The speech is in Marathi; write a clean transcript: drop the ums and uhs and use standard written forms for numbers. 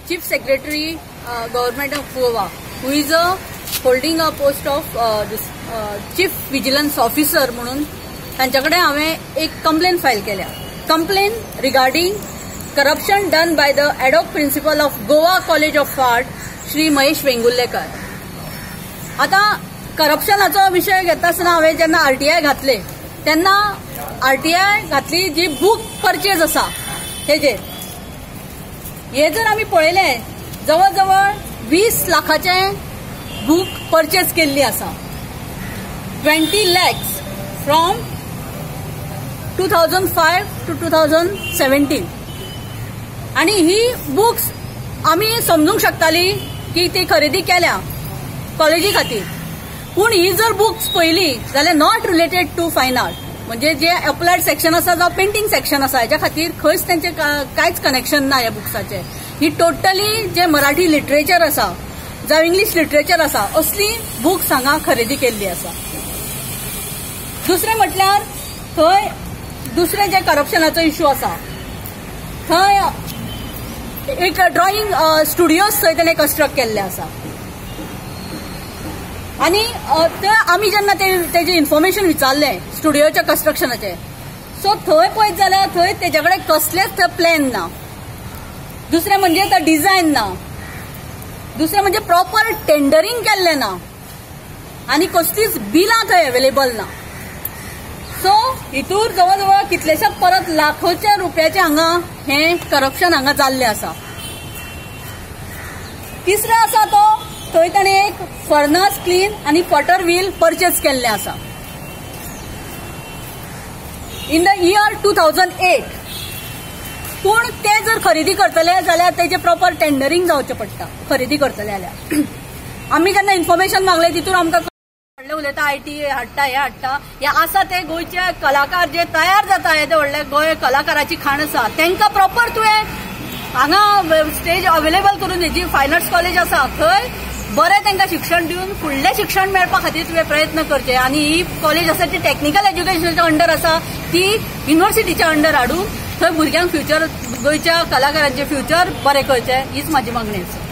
Chief Secretary, Government of Goa, who is holding a post of Chief Vigilance Officer म्हणून त्यांच्याकडे हांवें एक कंप्लेन फायल केल्या. Complain regarding corruption done by the ad hoc principle of Goa college of art Shri Mahesh Vengurlekar. आता करप्शनाचो विषय घेता आसतना हांवें जेन्ना आरटीआय घातले तेन्ना आरटीआय घातली जी बुक परचेज आसा हेजेर. हे जर आमी पळयलें जवळ जवळ 20 लाखाचे बुक परचेज केल्ली आसा. 20 lakhs फ्रॉम 2005 to 2017. आणि ही बुक्स आमी समजूंक शकताली की ती खरेदी केल्या कॉलेजी खातीर. पूण ही जर बुक्स पळयली जाल्यार नॉट रिलेटेड टू फायन आर्ट, म्हणजे जे अप्लायड सेक्शन आसा जावं पेंटिंग सेक्शन आसा हेच्या खातीर खंयच तेंचे कांयच कनेक्शन ना ह्या बुक्साचे. ही टोटली जे मराठी लिटरेचर आसा जावं इंग्लीश लिटरेचर आसा असली बुक्स हांगा खरेदी केल्ली आसा. दुसरें म्हटल्यार थंय दुसरें जे करप्शनाचो इश्यू आसा थंय एक ड्रॉइंग स्टुडियोज थंय तेणें कंस्ट्रक्ट केल्ले आसा. आणि आमी जेन्ना तेजे इन्फॉर्मेशन विचारलें स्टुडियोच्या कंस्ट्रक्शनाचे, सो थंय पळयत जाल्यार थंय तेजे कडेन कसलेच प्लॅन ना. दुसरें म्हणजे तो डिझायन ना. दुसरें म्हणजे प्रॉपर टेंडरिंग केल्लें ना आनी कसलीच बिलां थंय अवेलेबल ना. सो हितूर जवळ जवळ कितलेशेच परत लाखोच्या रुपयाचे हांगा हे करप्शन हांगा जाल्लें आसा. तिसरें आसा तो थंय ताणें एक फर्नास क्लीन आनी पॉटर व्हील परचेज केल्लें आसा इन द इयर 2008. पूण ते जर खरेदी करतले जाल्यार तेजे प्रॉपर टेंडरिंग जावचें पडटा खरेदी करतले जाल्यार. आमी जेन्ना इन्फॉर्मेशन मागलें तितूर आमकां व्हडले उलयता आयटी हाडटा हे हाडटा. हे आसा ते गोंयचे कलाकार जे तयार जाता येदे व्हडले गोंय कलाकाराची खाण आसा तांकां प्रॉपर तुवें हांगा स्टेज अवेलेबल करून जी फायन आर्ट्स कॉलेज आसा थंय बरें तांकां शिक्षण दिवन फुडलें शिक्षण मेळपा खातीर तुवें प्रयत्न करचे. आनी ही कॉलेज आसा ती टेक्निकल एज्युकेशनाच्या अंडर आसा ती युनिव्हर्सिटीच्या अंडर हाडून थंय भुरग्यांक फ्युचर गोंयच्या कलाकारांचे फ्युचर बरें करचें हीच म्हाजी मागणी आसा.